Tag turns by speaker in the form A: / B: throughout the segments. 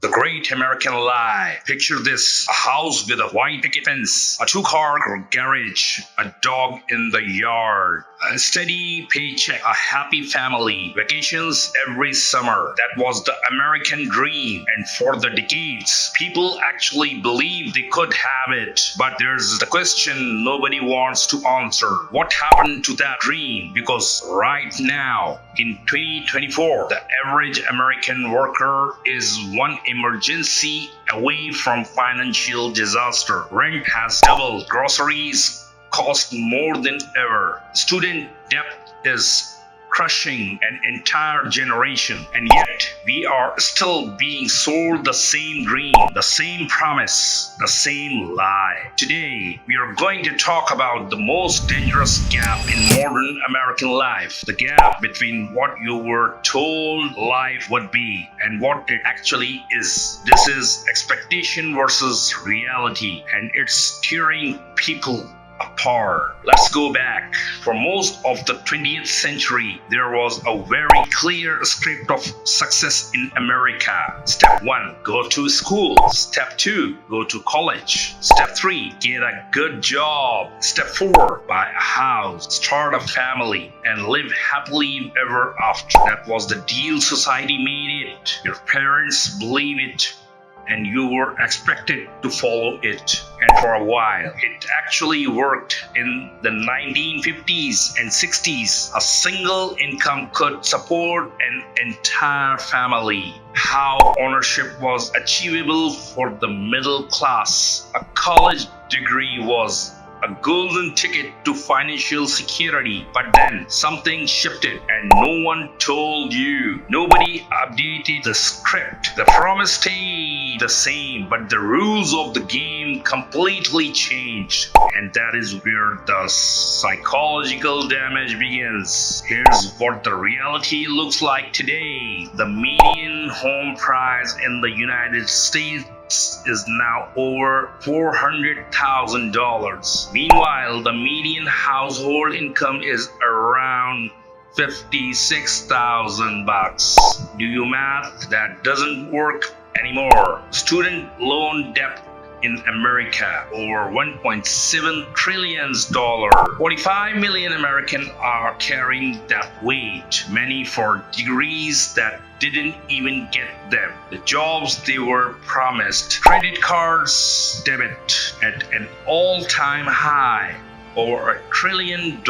A: The Great American Lie. Picture this: a house with a white picket fence, a two-car garage, a dog in the yard, a steady paycheck, a happy family, vacations every summer. That was the American dream, and for the decades, people actually believed they could have it. But there's the question nobody wants to answer. What happened to that dream? Because right now, in 2024, the average American worker is one emergency away from financial disaster. Rent has doubled, groceries cost more than ever, student debt is crushing an entire generation, and yet we are still being sold the same dream, the same promise, the same lie. Today, we are going to talk about the most dangerous gap in modern American life, the gap between what you were told life would be and what it actually is. This is expectation versus reality, and it's tearing people apart. Let's go back. For most of the 20th century, there was a very clear script of success in America. Step 1, go to school. Step 2, go to college. Step 3, get a good job. Step 4, buy a house, start a family, and live happily ever after. That was the deal society made it. Your parents believe it, and you were expected to follow it. And for a while, it actually worked. In the 1950s and 60s, a single income could support an entire family. How ownership was achievable for the middle class. A college degree was a golden ticket to financial security. But then something shifted and no one told you. Nobody updated the script. The promise stayed the same, but the rules of the game completely changed. And that is where the psychological damage begins. Here's what the reality looks like today. The median home price in the United States is now over $400,000. Meanwhile, the median household income is around $56,000. Do you math? That doesn't work anymore. Student loan debt in America over $1.7 trillion. 45 million Americans are carrying that weight, many for degrees that didn't even get them, the jobs they were promised. Credit cards debit at an all-time high, over $1 trillion.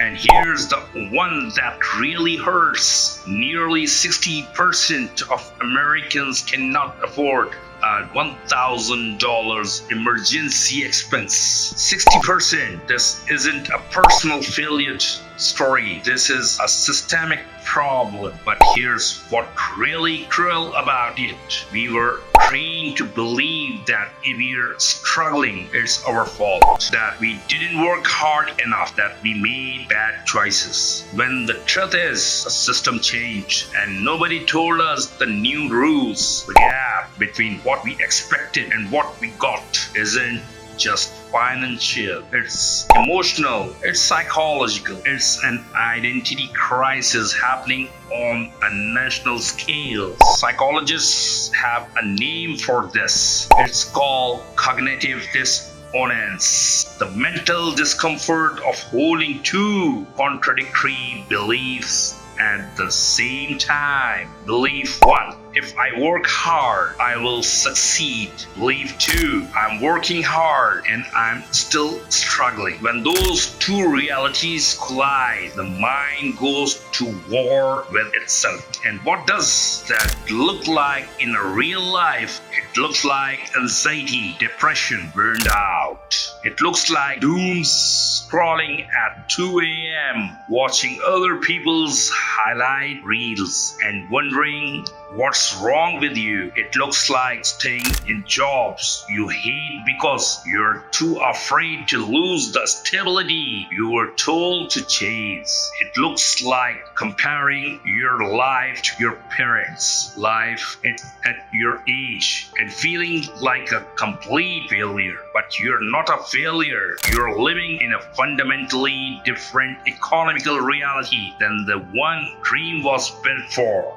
A: And here's the one that really hurts. Nearly 60% of Americans cannot afford a $1,000 emergency expense. 60%. This isn't a personal failure story. This is a systemic problem. But here's what really cruel about it. We were trained to believe that if we're struggling, it's our fault, that we didn't work hard enough, that we made bad choices. When the truth is, the system changed and nobody told us the new rules. The gap between what we expected and what we got isn't just financial, it's emotional, it's psychological, it's an identity crisis happening on a national scale. Psychologists have a name for this. It's called cognitive dissonance, the mental discomfort of holding two contradictory beliefs at the same time. Belief 1, if I work hard, I will succeed. Belief 2, I'm working hard and I'm still struggling. When those two realities collide, the mind goes to war with itself. And what does that look like in a real life? It looks like anxiety, depression, burned out. It looks like doom scrolling at 2 a.m., watching other people's highlight reels and wondering what's wrong with you. It looks like staying in jobs you hate because you're too afraid to lose the stability you were told to chase. It looks like comparing your life to your parents' life at your age and feeling like a complete failure. But you're not a failure. You're living in a fundamentally different economical reality than the one dream was built for.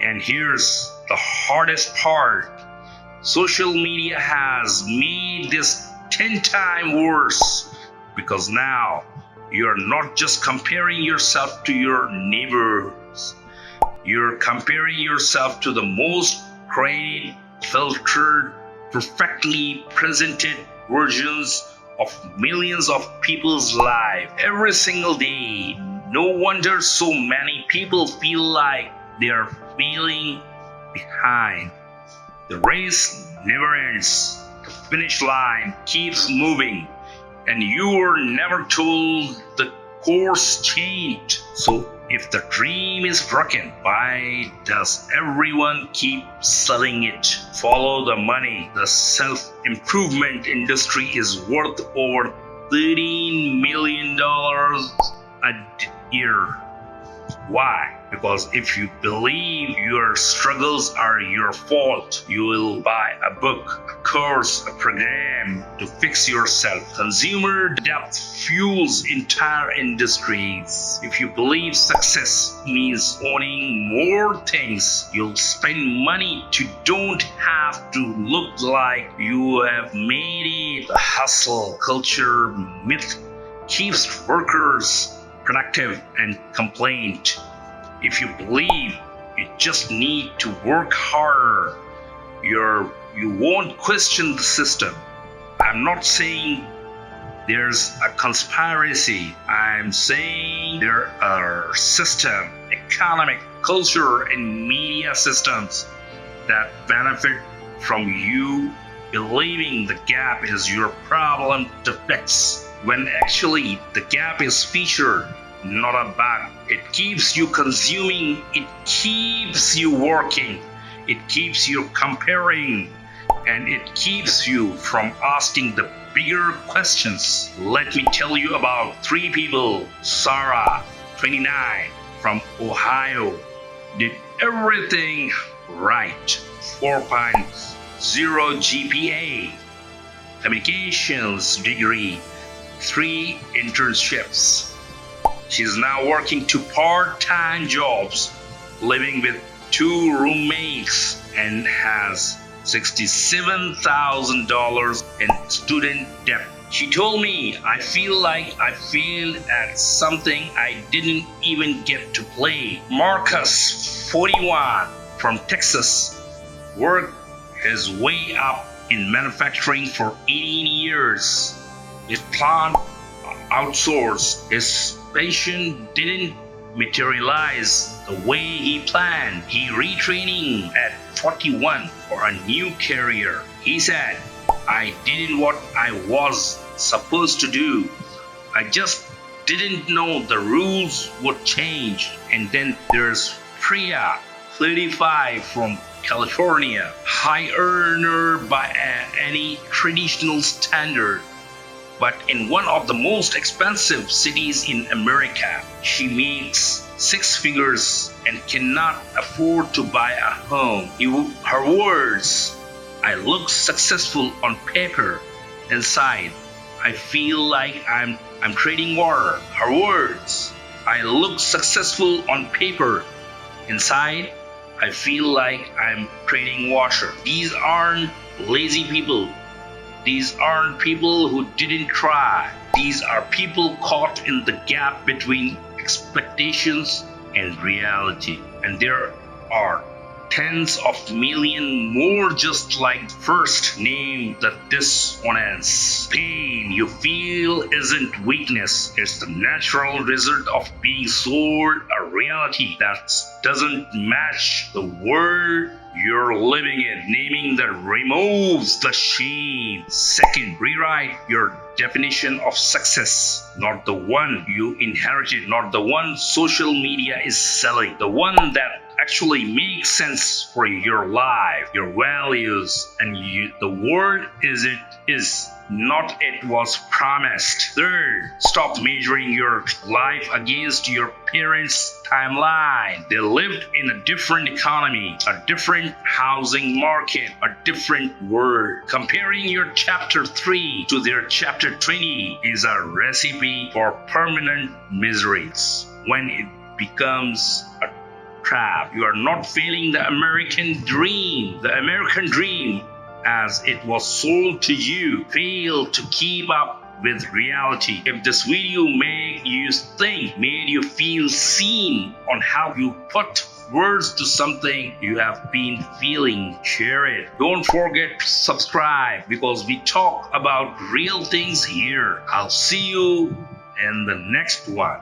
A: And here's the hardest part. Social media has made this 10 times worse because now you're not just comparing yourself to your neighbors, you're comparing yourself to the most created, filtered, perfectly presented versions of millions of people's lives every single day. No wonder so many people feel like they are falling behind. The race never ends. The finish line keeps moving, and you were never told the course changed. So if the dream is broken, why does everyone keep selling it? Follow the money. The self-improvement industry is worth over $13 million a year. Why? Because if you believe your struggles are your fault, you will buy a book, a course, a program to fix yourself. Consumer debt fuels entire industries. If you believe success means owning more things, you'll spend money to don't have to look like you have made it. The hustle culture myth keeps workers productive and complaint. If you believe you just need to work harder, you won't question the system. I'm not saying there's a conspiracy. I'm saying there are system, economic, culture, and media systems that benefit from you believing the gap is your problem to fix, when actually the gap is featured, not a bug. It keeps you consuming, it keeps you working, it keeps you comparing, and it keeps you from asking the bigger questions. Let me tell you about 3 people. Sarah, 29, from Ohio, did everything right. 4.0 GPA, communications degree, 3 internships. She's now working 2 part-time jobs, living with 2 roommates, and has $67,000 in student debt. She told me, I feel like I failed at something I didn't even get to play. Marcus, 41, from Texas, worked his way up in manufacturing for 18 years. His plant outsourced. His passion didn't materialize the way he planned. He retraining at 41 for a new career. He said, I did what I was supposed to do. I just didn't know the rules would change. And then there's Priya, 35, from California, high earner by any traditional standard, but in one of the most expensive cities in America. She makes 6 figures and cannot afford to buy a home. Her words, I look successful on paper. Inside, I feel like I'm trading water. Her words, I look successful on paper. Inside, I feel like I'm trading water. These aren't lazy people. These aren't people who didn't try. These are people caught in the gap between expectations and reality. And there are tens of millions more just like first name. The dissonance. Pain you feel isn't weakness. It's the natural result of being sold a reality that doesn't match the world you're living in. Naming that removes the shame. Second, rewrite your definition of success. Not the one you inherited, not the one social media is selling, the one that actually makes sense for your life, your values, and the world is not it was promised. Third, stop measuring your life against your parents' timeline. They lived in a different economy, a different housing market, a different world. Comparing your chapter 3 to their chapter 20 is a recipe for permanent miseries. When it becomes a trap. You are not failing the American dream. The American dream, as it was sold to you, failed to keep up with reality. If this video made you think, made you feel seen on how you put words to something you have been feeling, share it. Don't forget to subscribe because we talk about real things here. I'll see you in the next one.